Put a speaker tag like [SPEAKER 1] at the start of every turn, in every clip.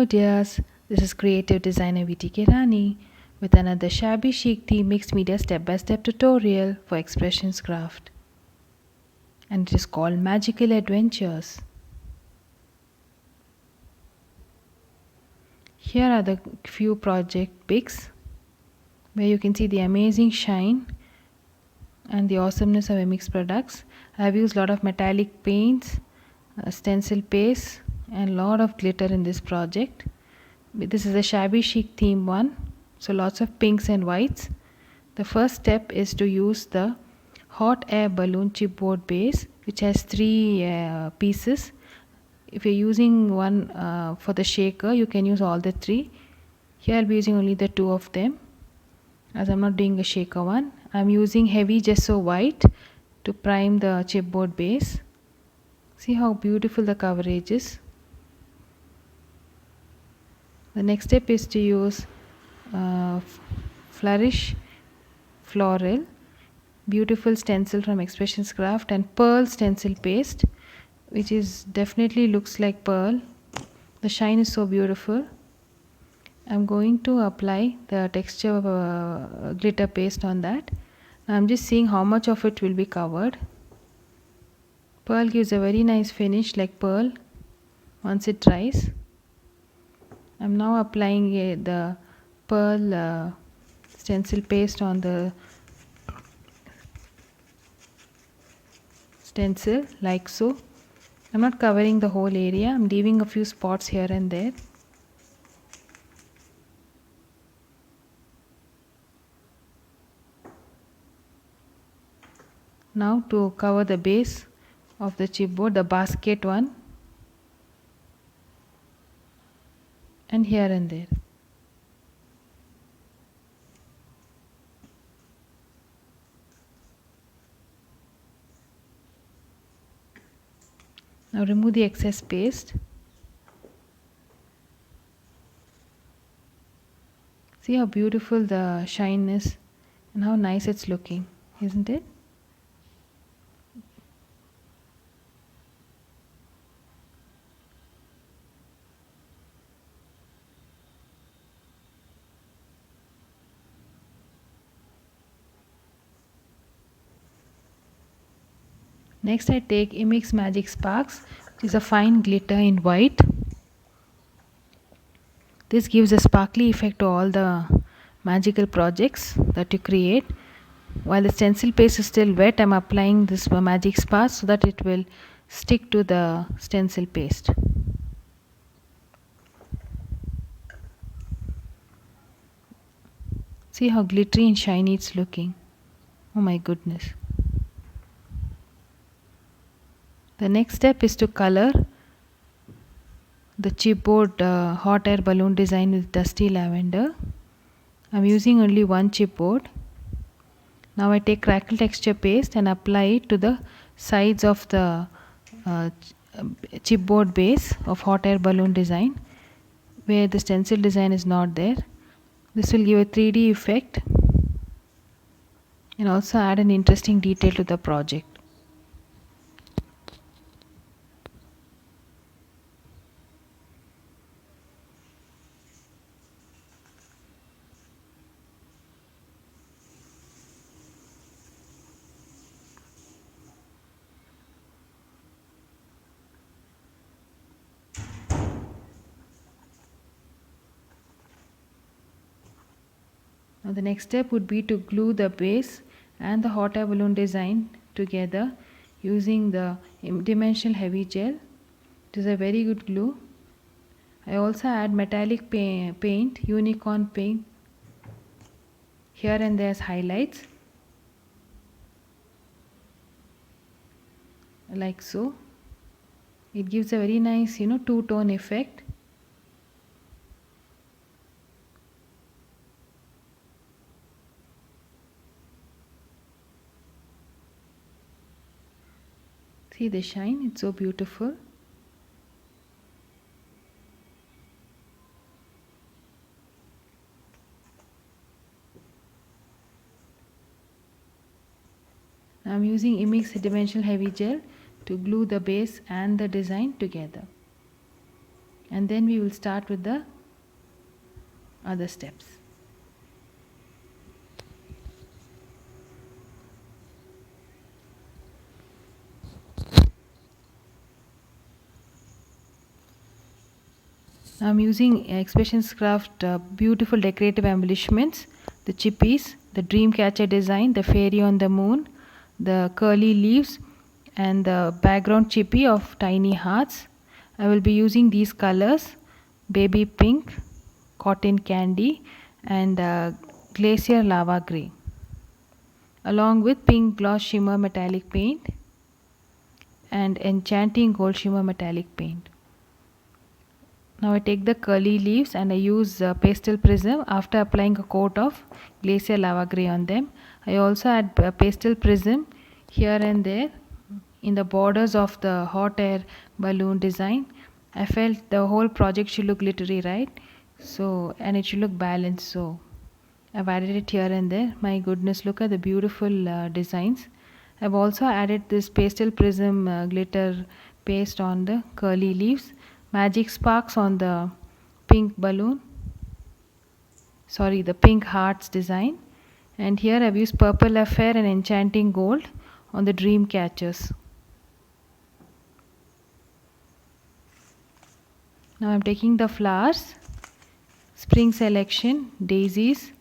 [SPEAKER 1] Hello dears, this is creative designer VTK Rani with another shabby chic theme mixed media step-by-step tutorial for expressions craft, and it is called Magical Adventures. Here are the few project pics where you can see the amazing shine and the awesomeness of MX products. I have used a lot of metallic paints, stencil paste and lot of glitter in this project. This is a shabby chic theme one, so lots of pinks and whites. The first step is to use the hot air balloon chipboard base, which has three pieces. If you're using one for the shaker, you can use all the three. Here I'll be using only the two of them, as I'm not doing a shaker one. I'm using heavy gesso white to prime the chipboard base. See how beautiful the coverage is. The next step is to use Flourish Floral, beautiful stencil from Expressions Craft, and pearl stencil paste, which is definitely looks like pearl. The shine is so beautiful. I'm going to apply the texture of glitter paste on that. I'm just seeing how much of it will be covered. Pearl gives a very nice finish like pearl once it dries. I'm now applying the pearl stencil paste on the stencil like so. I'm not covering the whole area, I'm leaving a few spots here and there. Now to cover the base of the chipboard, the basket one, and here and there. Now remove the excess paste. See how beautiful the shine is and how nice it's looking, isn't it? Next I take Imix Magic Sparks, which is a fine glitter in white. This gives a sparkly effect to all the magical projects that you create. While the stencil paste is still wet, I am applying this magic sparks so that it will stick to the stencil paste. See how glittery and shiny it's looking. Oh my goodness. The next step is to color the chipboard hot air balloon design with dusty lavender. I'm using only one chipboard. Now I take crackle texture paste and apply it to the sides of the chipboard base of hot air balloon design where the stencil design is not there. This will give a 3D effect and also add an interesting detail to the project. Now the next step would be to glue the base and the hot air balloon design together using the dimensional heavy gel. It is a very good glue. I also add metallic paint, unicorn paint here and there as highlights, like so. It gives a very nice, two-tone effect. See the shine, it's so beautiful. Now I'm using Imix dimensional heavy gel to glue the base and the design together. and then we will start with the other steps. I'm using Expressions Craft beautiful decorative embellishments, the chippies, the dream catcher design, the fairy on the moon, the curly leaves, and the background chippy of tiny hearts. I will be using these colors: baby pink, cotton candy, and glacier lava grey, along with pink gloss shimmer metallic paint and enchanting gold shimmer metallic paint. Now I take the curly leaves and I use pastel prism after applying a coat of glacier lava grey on them. I also add pastel prism here and there in the borders of the hot air balloon design. I felt the whole project should look glittery, right? So, and it should look balanced. So I've added it here and there. My goodness, look at the beautiful designs. I've also added this pastel prism glitter paste on the curly leaves, magic sparks on the pink balloon, sorry, the pink hearts design, and here I've used purple affair and enchanting gold on the dream catchers. Now I'm taking the flowers, spring selection, daisies,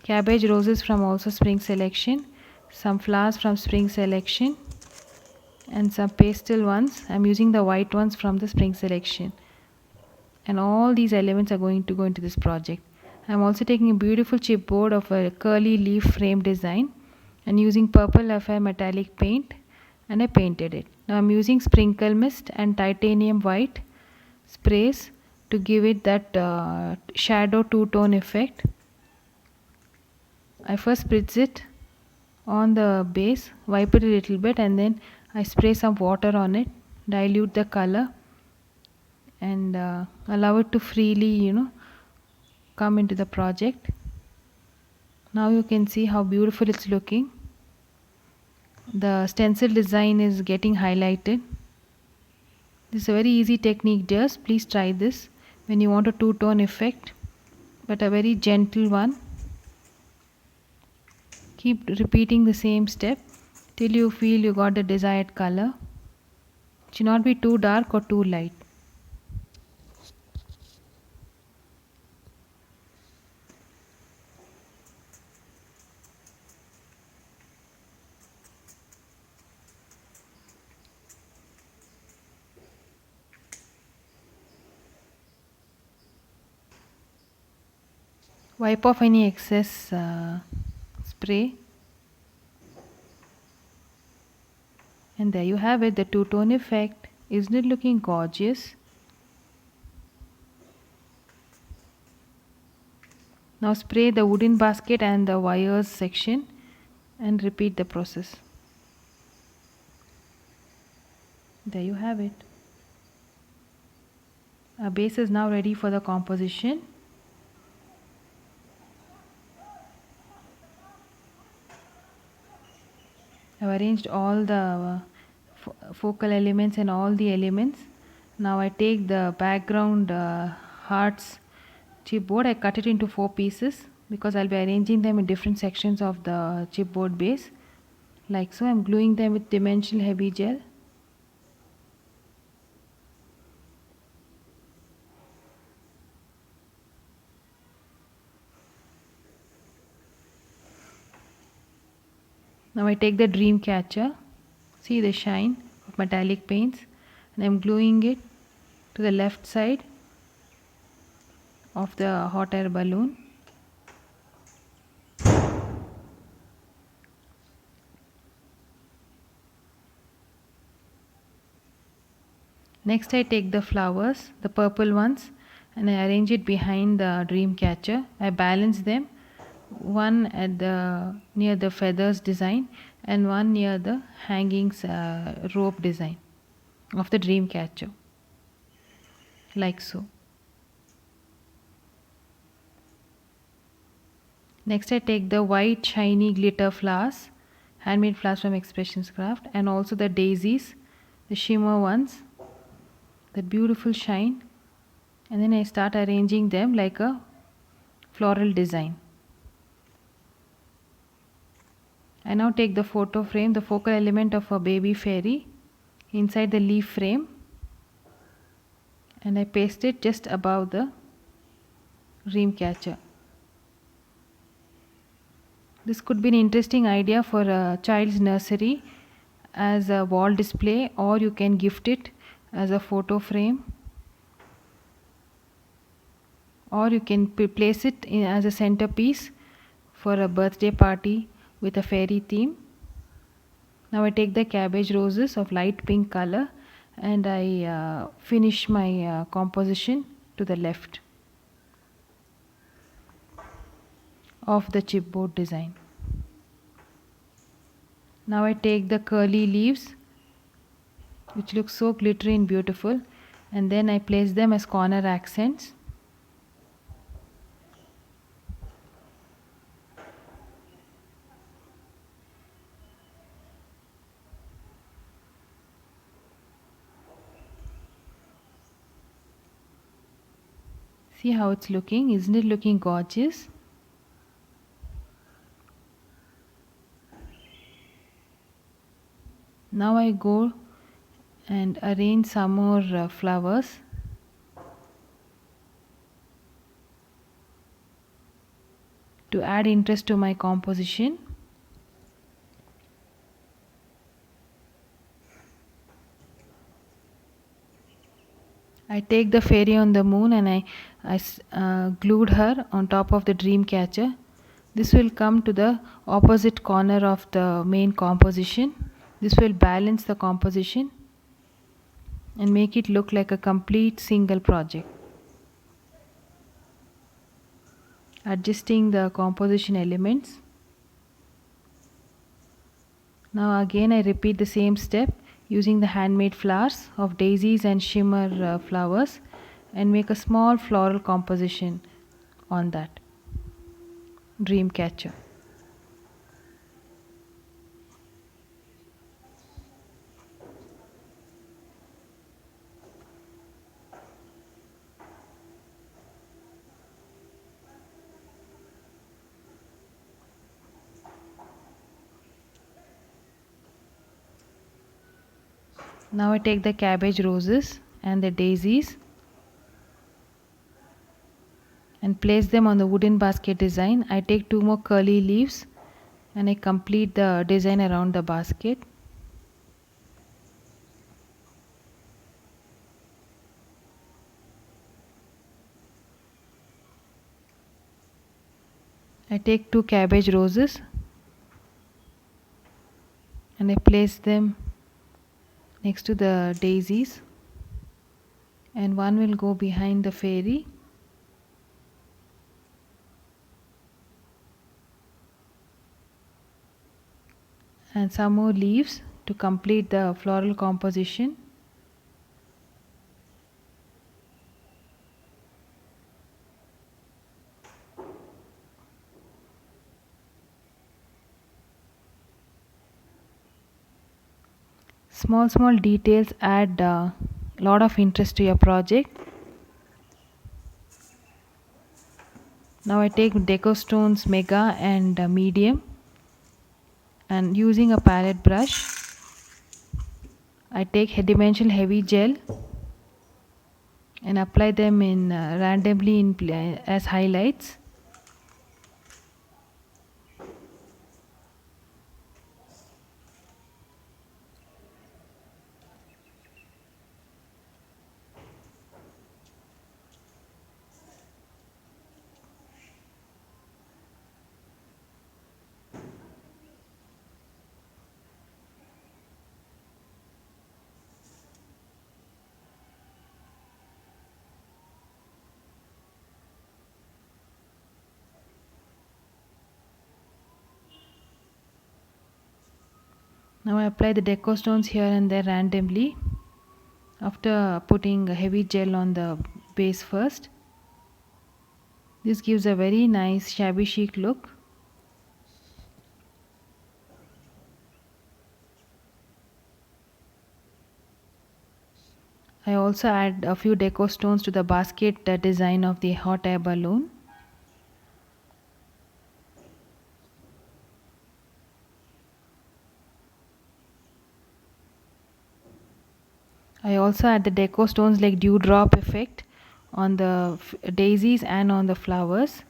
[SPEAKER 1] cabbage roses from also spring selection, some flowers from spring selection, and some pastel ones. I'm using the white ones from the spring selection, and all these elements are going to go into this project. I'm also taking a beautiful chipboard of a curly leaf frame design and using purple affair metallic paint, and I painted it. Now I'm using sprinkle mist and titanium white sprays to give it that shadow two-tone effect. I first spritz it on the base, wipe it a little bit, and then I spray some water on it, dilute the color, and allow it to freely, come into the project. Now you can see how beautiful it's looking. The stencil design is getting highlighted. This is a very easy technique, just please try this when you want a two-tone effect, but a very gentle one. Keep repeating the same step till you feel you got the desired color. It should not be too dark or too light. Wipe off any excess spray, and there you have it, the two-tone effect. Isn't it looking gorgeous? Now spray the wooden basket and the wires section and repeat the process. There you have it. Our base is now ready for the composition. I've arranged all the focal elements and all the elements. Now I take the background hearts chipboard. I cut it into 4 pieces because I'll be arranging them in different sections of the chipboard base. Like so, I'm gluing them with dimensional heavy gel. Now I take the dream catcher, see the shine of metallic paints, and I'm gluing it to the left side of the hot air balloon. Next I take the flowers, the purple ones, and I arrange it behind the dream catcher. I balance them, one at the near the feathers design and one near the hanging rope design of the dream catcher, like so. Next I take the white shiny glitter flowers, handmade flowers from Expressions Craft, and also the daisies, the shimmer ones, the beautiful shine. and then I start arranging them like a floral design. I now take the photo frame, the focal element of a baby fairy, inside the leaf frame, and I paste it just above the dream catcher. This could be an interesting idea for a child's nursery as a wall display, or you can gift it as a photo frame, or you can place it as a centerpiece for a birthday party with a fairy theme. Now I take the cabbage roses of light pink color and I finish my composition to the left of the chipboard design. Now I take the curly leaves, which look so glittery and beautiful, and then I place them as corner accents. See how it's looking? Isn't it looking gorgeous? Now I go and arrange some more flowers. To add interest to my composition. I take the fairy on the moon and I glued her on top of the dream catcher. This will come to the opposite corner of the main composition. This will balance the composition and make it look like a complete single project. Adjusting the composition elements. Now again I repeat the same step using the handmade flowers of daisies and shimmer flowers and make a small floral composition on that dream catcher. Now I take the cabbage roses and the daisies and place them on the wooden basket design. I take 2 more curly leaves and I complete the design around the basket. I take 2 cabbage roses and I place them next to the daisies, and one will go behind the fairy. And some more leaves to complete the floral composition. Small details add a lot of interest to your project. Now I take Deco Stones Mega and Medium, and using a palette brush I take dimensional heavy gel and apply them in randomly as highlights. Now I apply the deco stones here and there randomly after putting a heavy gel on the base first. This gives a very nice shabby chic look. I also add a few deco stones to the basket design of the hot air balloon. I also add the deco stones like dewdrop effect on the daisies and on the flowers.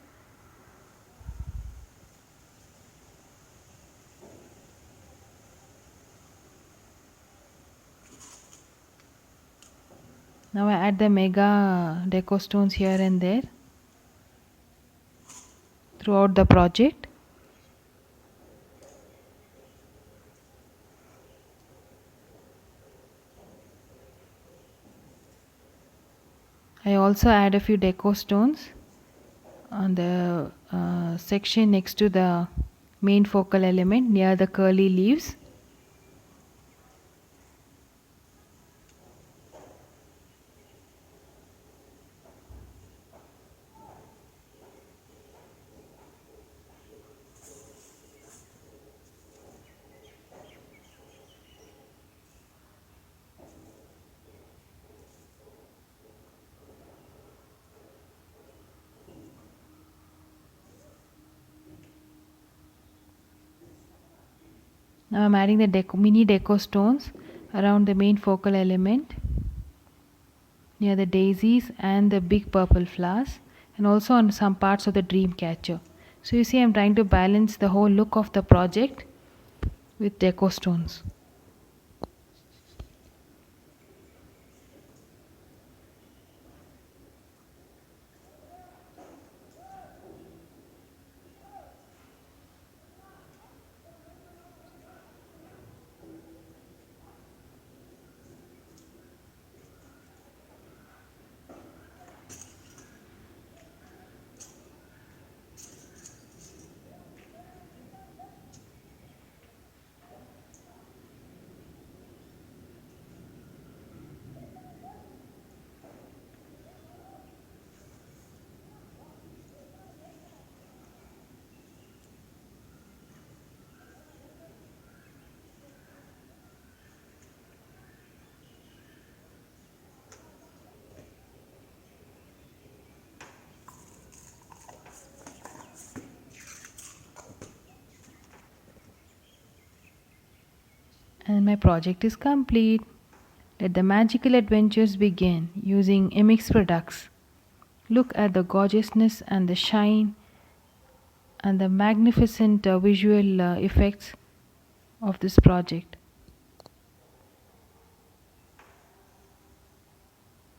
[SPEAKER 1] Now I add the mega deco stones here and there throughout the project. I also add a few deco stones on the section next to the main focal element near the curly leaves. Now I'm adding the mini deco stones around the main focal element near the daisies and the big purple flowers, and also on some parts of the dream catcher. So you see I'm trying to balance the whole look of the project with deco stones. And my project is complete. Let the magical adventures begin using MX products. Look at the gorgeousness and the shine and the magnificent visual effects of this project.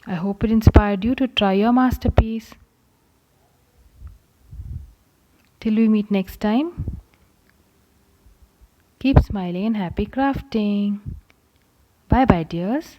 [SPEAKER 1] I hope it inspired you to try your masterpiece. Till we meet next time, keep smiling and happy crafting. Bye bye, dears.